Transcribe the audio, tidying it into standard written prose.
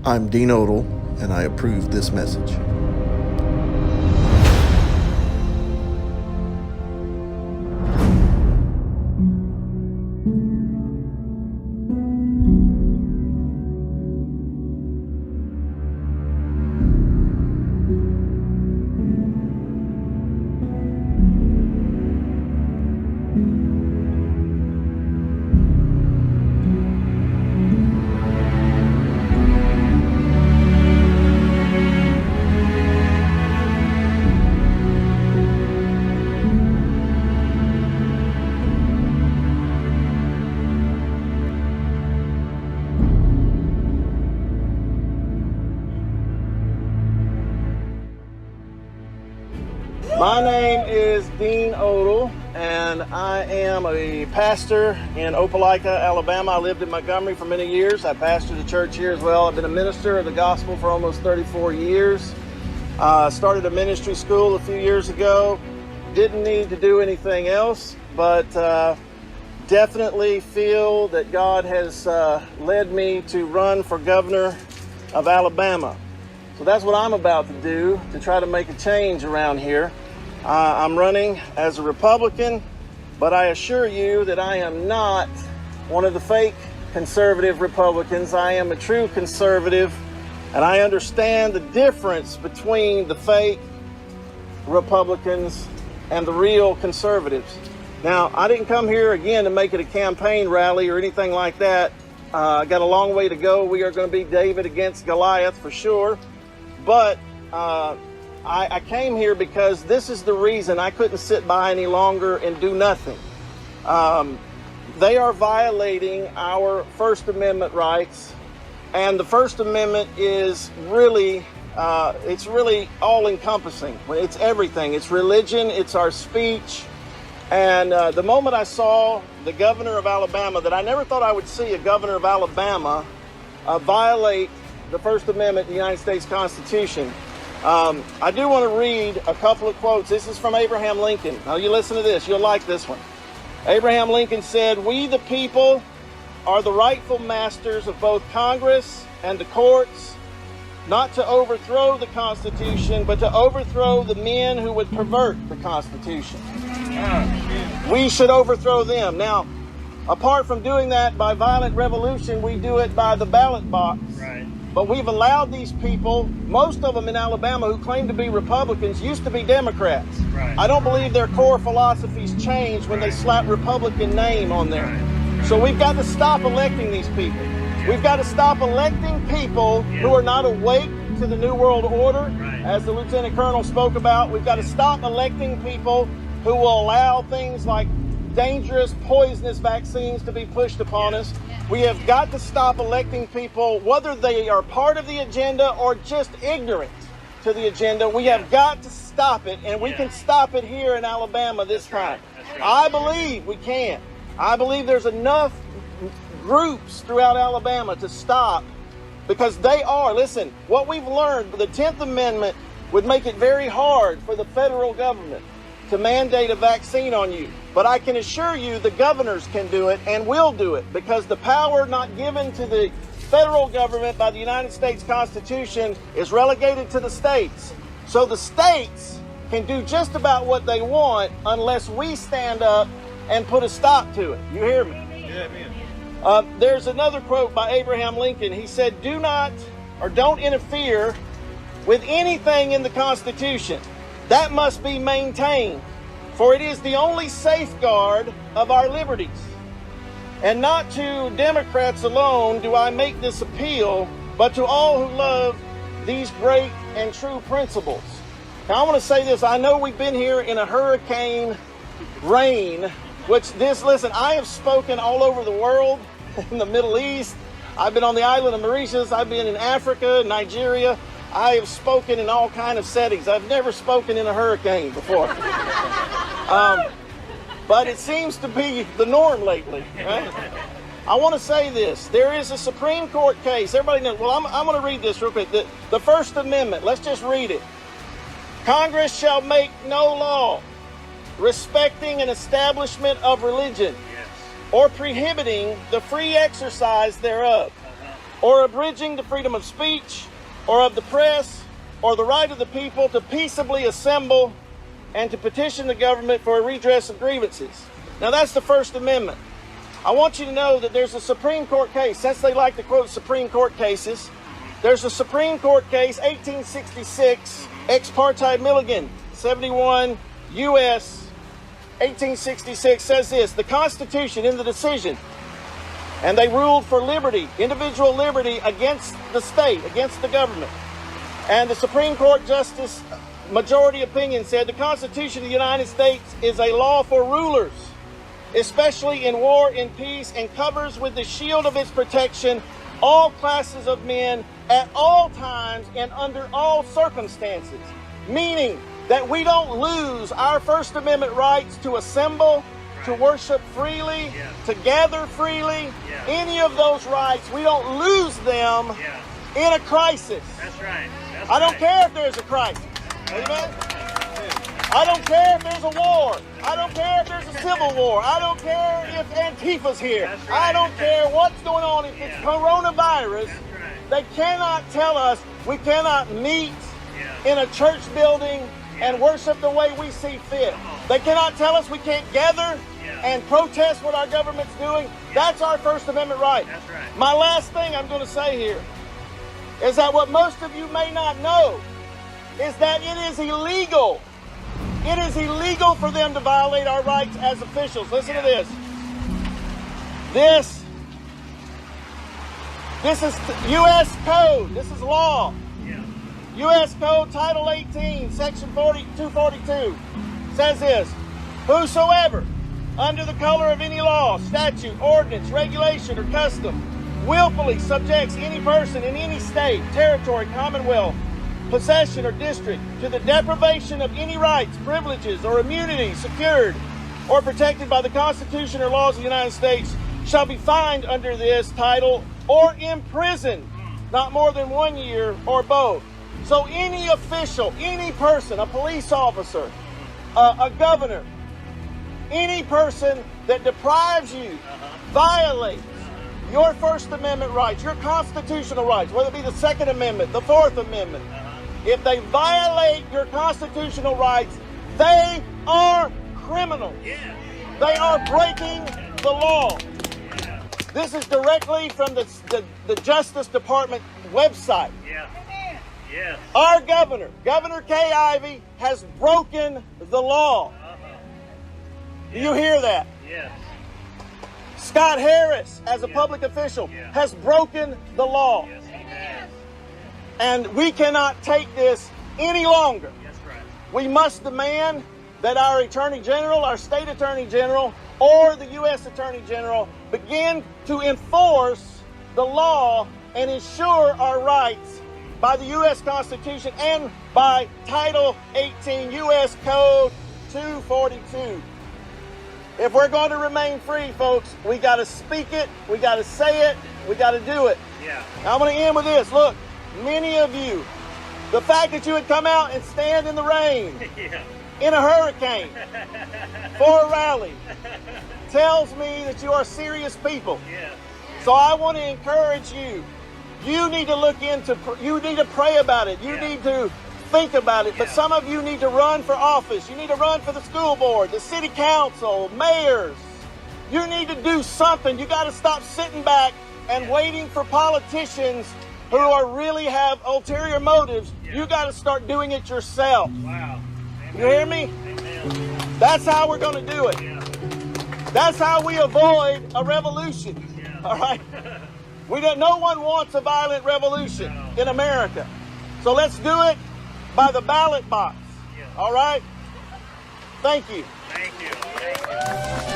I'm Dean Odell, and I approve this message. My name is Dean Odell, and I am a pastor in Opelika, Alabama. I lived in Montgomery for many years. I pastored a church here as well. I've been a minister of the gospel for almost 34 years. Started a ministry school a few years ago. Didn't need to do anything else, but definitely feel that God has led me to run for governor of Alabama. So that's what I'm about to do, to try to make a change around here. I'm running as a Republican, but I assure you that I am not one of the fake conservative Republicans. I am a true conservative, and I understand the difference between the fake Republicans and the real conservatives. Now, I didn't come here again to make it a campaign rally or anything like that. I got a long way to go. We are going to be David against Goliath for sure. But I came here because this is the reason I couldn't sit by any longer and do nothing. They are violating our First Amendment rights, and the First Amendment is really, it's really all-encompassing. It's everything. It's religion. It's our speech. And the moment I saw the governor of Alabama, that I never thought I would see a governor of Alabama violate the First Amendment of the United States Constitution. I do want to read a couple of quotes. This is from Abraham Lincoln. Now you listen to this, you'll like this one. Abraham Lincoln said, "We the people are the rightful masters of both Congress and the courts, not to overthrow the Constitution, but to overthrow the men who would pervert the Constitution." We should overthrow them. Now, apart from doing that by violent revolution, we do it by the ballot box. Right. But we've allowed these people, most of them in Alabama who claim to be Republicans, used to be Democrats. Right. I don't believe their core philosophies changed when they slap Republican name on there. Right. So we've got to stop electing these people. We've got to stop electing people who are not awake to the New World Order, as the Lieutenant Colonel spoke about. We've got to stop electing people who will allow things like dangerous, poisonous vaccines to be pushed upon us. We have got to stop electing people, whether they are part of the agenda or just ignorant to the agenda. We have got to stop it, and we can stop it here in Alabama this time. I believe we can. I believe there's enough groups throughout Alabama to stop, because they are, listen, what we've learned, the 10th Amendment would make it very hard for the federal government to mandate a vaccine on you. But I can assure you the governors can do it and will do it, because the power not given to the federal government by the United States Constitution is relegated to the states. So the states can do just about what they want unless we stand up and put a stop to it. You hear me? Yeah, man. There's another quote by Abraham Lincoln. He said, "Do not or don't interfere with anything in the Constitution. That must be maintained, for it is the only safeguard of our liberties. And not to Democrats alone do I make this appeal, but to all who love these great and true principles." Now I want to say this. I know we've been here in a hurricane rain, listen, I have spoken all over the world, in the Middle East. I've been on the island of Mauritius. I've been in Africa, Nigeria. I have spoken in all kinds of settings. I've never spoken in a hurricane before. But it seems to be the norm lately, right? I want to say this. There is a Supreme Court case. Everybody knows. Well, I'm going to read this real quick. The First Amendment. Let's just read it. "Congress shall make no law respecting an establishment of religion or prohibiting the free exercise thereof, or abridging the freedom of speech, or of the press, or the right of the people to peaceably assemble and to petition the government for a redress of grievances. Now that's the First Amendment. I want you to know that there's a Supreme Court case, since they like to quote Supreme Court cases, there's a Supreme Court case, 1866, Ex parte Milligan, 71 U.S. 1866 says this, the Constitution in the decision, and they ruled for liberty, individual liberty against the state, against the government. And the Supreme Court Justice majority opinion said the Constitution of the United States is a law for rulers, especially in war and peace, and covers with the shield of its protection all classes of men at all times and under all circumstances, meaning that we don't lose our First Amendment rights to assemble, to worship freely, to gather freely. Any of those rights, we don't lose them in a crisis. That's right. I don't care if there's a crisis. Amen? I don't care if there's a war. I don't care if there's a civil war. I don't care if Antifa's here. I don't care what's going on. If it's coronavirus, they cannot tell us we cannot meet in a church building and worship the way we see fit. They cannot tell us we can't gather and protest what our government's doing. That's our First Amendment right. My last thing I'm going to say here is that what most of you may not know is that it is illegal. It is illegal for them to violate our rights as officials. Listen to this. This is U.S. Code. This is law. U.S. Code Title 18, Section 242 says this, whosoever, under the color of any law, statute, ordinance, regulation, or custom, willfully subjects any person in any state, territory, commonwealth, possession, or district to the deprivation of any rights, privileges, or immunities secured or protected by the Constitution or laws of the United States shall be fined under this title or imprisoned not more than 1 year or both. So any official, any person, a police officer, a governor, any person that deprives you, violates your First Amendment rights, your constitutional rights, whether it be the Second Amendment, the Fourth Amendment, if they violate your constitutional rights, they are criminals. They are breaking the law. This is directly from the Justice Department website. Our governor, Governor Kay Ivey, has broken the law. Do you hear that? Scott Harris, as a public official, has broken the law. And we cannot take this any longer. We must demand that our Attorney General, our State Attorney General, or the U.S. Attorney General begin to enforce the law and ensure our rights by the U.S. Constitution and by Title 18 U.S. Code 242. If we're going to remain free, folks, we got to speak it, we got to say it, we got to do it. Now, I'm going to end with this. Look, many of you, the fact that you would come out and stand in the rain, in a hurricane, for a rally, tells me that you are serious people. So I want to encourage you. You need to look into, you need to pray about it. You need to think about it. But some of you need to run for office. You need to run for the school board, the city council, mayors. You need to do something. You got to stop sitting back and waiting for politicians who are really have ulterior motives. You got to start doing it yourself. You hear me? That's how we're going to do it. That's how we avoid a revolution. All right? No one wants a violent revolution in America. So let's do it by the ballot box. All right? Thank you. Thank you.